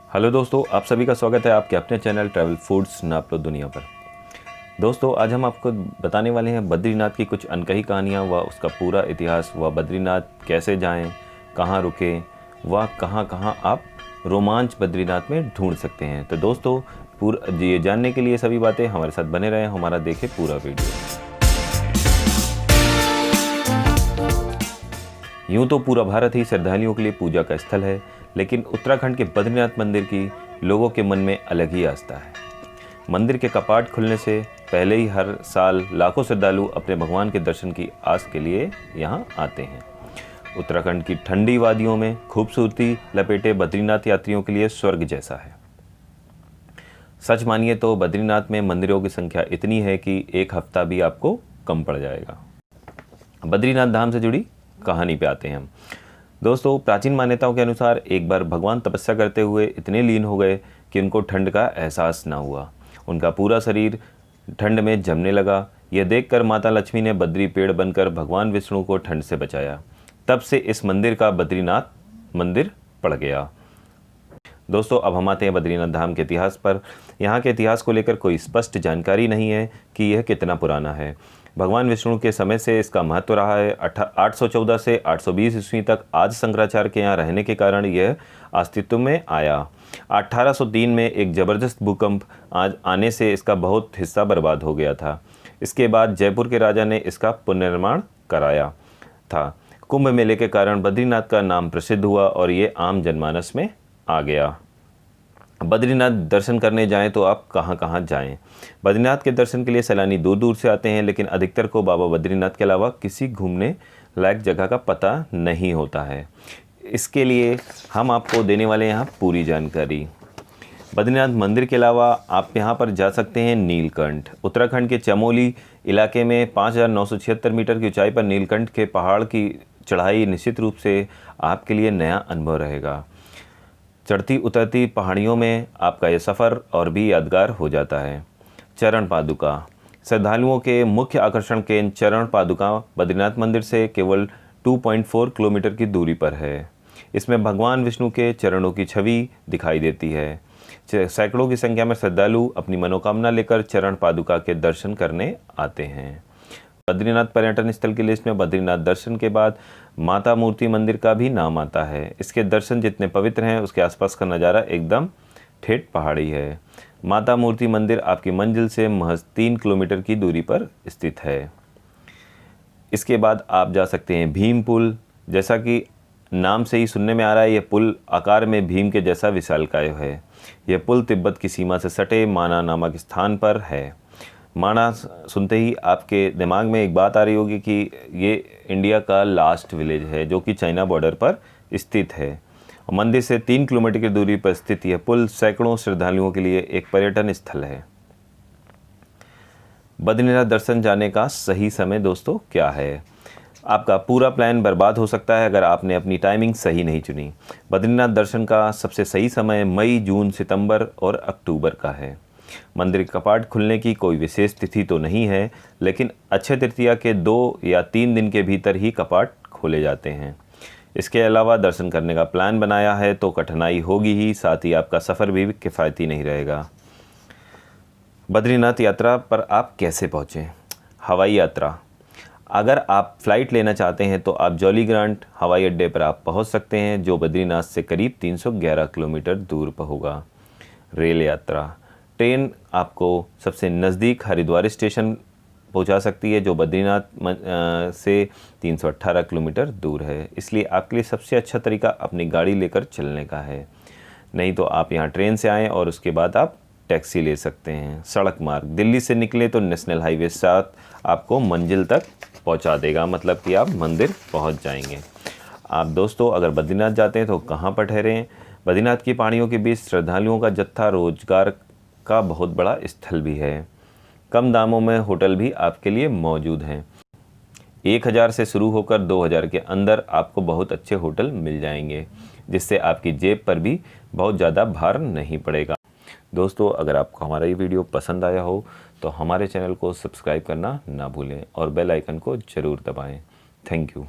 Hello दोस्तों, आप सभी का स्वागत है आपके अपने चैनल ट्रैवल फूड्स नापलो दुनिया पर। दोस्तों, आज हम आपको बताने वाले हैं बद्रीनाथ की कुछ अनकही कहानियाँ व उसका पूरा इतिहास, व बद्रीनाथ कैसे जाएं, कहाँ रुकें, व कहाँ कहाँ आप रोमांच बद्रीनाथ में ढूंढ सकते हैं। तो दोस्तों, ये जानने के लिए सभी बातें हमारे साथ बने रहें, हमारा देखें पूरा वीडियो। यूँ तो पूरा भारत ही श्रद्धालुओं के लिए पूजा का स्थल है, लेकिन उत्तराखंड के बद्रीनाथ मंदिर की लोगों के मन में अलग ही आस्था है। मंदिर के कपाट खुलने से पहले ही हर साल लाखों श्रद्धालु अपने भगवान के दर्शन की आस के लिए यहाँ आते हैं। उत्तराखंड की ठंडी वादियों में खूबसूरती लपेटे बद्रीनाथ यात्रियों के लिए स्वर्ग जैसा है। सच मानिए तो बद्रीनाथ में मंदिरों की संख्या इतनी है कि एक हफ्ता भी आपको कम पड़ जाएगा। बद्रीनाथ धाम से जुड़ी कहानी पे आते हैं हम। दोस्तों, प्राचीन मान्यताओं के अनुसार एक बार भगवान तपस्या करते हुए इतने लीन हो गए कि उनको ठंड का एहसास न हुआ। उनका पूरा शरीर ठंड में जमने लगा। यह देखकर माता लक्ष्मी ने बद्री पेड़ बनकर भगवान विष्णु को ठंड से बचाया। तब से इस मंदिर का बद्रीनाथ मंदिर पड़ गया। दोस्तों, अब हम आते हैं बद्रीनाथ धाम के इतिहास पर। यहाँ के इतिहास को लेकर कोई स्पष्ट जानकारी नहीं है कि यह कितना पुराना है। भगवान विष्णु के समय से इसका महत्व रहा है। 814 से 820 ईस्वी तक आज शंकराचार्य के यहाँ रहने के कारण यह अस्तित्व में आया। 1803 में एक ज़बरदस्त भूकंप आने से इसका बहुत हिस्सा बर्बाद हो गया था। इसके बाद जयपुर के राजा ने इसका पुनर्निर्माण कराया था। कुंभ मेले के कारण बद्रीनाथ का नाम प्रसिद्ध हुआ और ये आम जनमानस में आ गया। बद्रीनाथ दर्शन करने जाएं तो आप कहां कहां जाएं। बद्रीनाथ के दर्शन के लिए सैलानी दूर दूर से आते हैं, लेकिन अधिकतर को बाबा बद्रीनाथ के अलावा किसी घूमने लायक जगह का पता नहीं होता है। इसके लिए हम आपको देने वाले हैं यहाँ पूरी जानकारी। बद्रीनाथ मंदिर के अलावा आप यहाँ पर जा सकते हैं नीलकंठ। उत्तराखंड के चमोली इलाके में 5976 मीटर की ऊंचाई पर नीलकंठ के पहाड़ की चढ़ाई निश्चित रूप से आपके लिए नया अनुभव रहेगा। चढ़ती उतरती पहाड़ियों में आपका यह सफ़र और भी यादगार हो जाता है। चरण पादुका। श्रद्धालुओं के मुख्य आकर्षण के चरण पादुका बद्रीनाथ मंदिर से केवल 2.4 किलोमीटर की दूरी पर है। इसमें भगवान विष्णु के चरणों की छवि दिखाई देती है। सैकड़ों की संख्या में श्रद्धालु अपनी मनोकामना लेकर चरण पादुका के दर्शन करने आते हैं। बद्रीनाथ पर्यटन स्थल की लिस्ट में बद्रीनाथ दर्शन के बाद माता मूर्ति मंदिर का भी नाम आता है। इसके दर्शन जितने पवित्र हैं, उसके आसपास का नज़ारा एकदम ठेठ पहाड़ी है। माता मूर्ति मंदिर आपकी मंजिल से महज 3 किलोमीटर की दूरी पर स्थित है। इसके बाद आप जा सकते हैं भीम पुल। जैसा कि नाम से ही सुनने में आ रहा है, यह पुल आकार में भीम के जैसा विशालकाय है। यह पुल तिब्बत की सीमा से सटे माना नामक स्थान पर है। माना सुनते ही आपके दिमाग में एक बात आ रही होगी कि ये इंडिया का लास्ट विलेज है जो कि चाइना बॉर्डर पर स्थित है। मंदिर से 3 किलोमीटर की दूरी पर स्थित यह पुल सैकड़ों श्रद्धालुओं के लिए एक पर्यटन स्थल है। बद्रीनाथ दर्शन जाने का सही समय दोस्तों क्या है? आपका पूरा प्लान बर्बाद हो सकता है अगर आपने अपनी टाइमिंग सही नहीं चुनी। बद्रीनाथ दर्शन का सबसे सही समय मई, जून, सितंबर और अक्टूबर का है। मंदिर के कपाट खुलने की कोई विशेष तिथि तो नहीं है, लेकिन अक्षय तृतीया के 2 या 3 दिन के भीतर ही कपाट खोले जाते हैं। इसके अलावा दर्शन करने का प्लान बनाया है तो कठिनाई होगी ही, साथ ही आपका सफ़र भी किफ़ायती नहीं रहेगा। बद्रीनाथ यात्रा पर आप कैसे पहुँचें? हवाई यात्रा। अगर आप फ़्लाइट लेना चाहते हैं तो आप जॉली ग्रांट हवाई अड्डे पर आप पहुँच सकते हैं, जो बद्रीनाथ से करीब 311 किलोमीटर दूर पर होगा। रेल यात्रा। ट्रेन आपको सबसे नज़दीक हरिद्वार स्टेशन पहुंचा सकती है, जो बद्रीनाथ से 318 किलोमीटर दूर है। इसलिए आपके लिए सबसे अच्छा तरीका अपनी गाड़ी लेकर चलने का है। नहीं तो आप यहां ट्रेन से आएँ और उसके बाद आप टैक्सी ले सकते हैं। सड़क मार्ग। दिल्ली से निकले तो नेशनल हाईवे 7 आपको मंजिल तक पहुंचा देगा, मतलब कि आप मंदिर पहुंच जाएंगे। आप दोस्तों अगर बद्रीनाथ जाते हैं तो कहाँ पर ठहरें? बद्रीनाथ की पहाड़ियों के बीच श्रद्धालुओं का जत्था रोजगार का बहुत बड़ा स्थल भी है। कम दामों में होटल भी आपके लिए मौजूद हैं। 1000 से शुरू होकर 2000 के अंदर आपको बहुत अच्छे होटल मिल जाएंगे, जिससे आपकी जेब पर भी बहुत ज़्यादा भार नहीं पड़ेगा। दोस्तों, अगर आपको हमारा ये वीडियो पसंद आया हो तो हमारे चैनल को सब्सक्राइब करना ना भूलें और बेल आइकन को ज़रूर दबाएं। Thank you.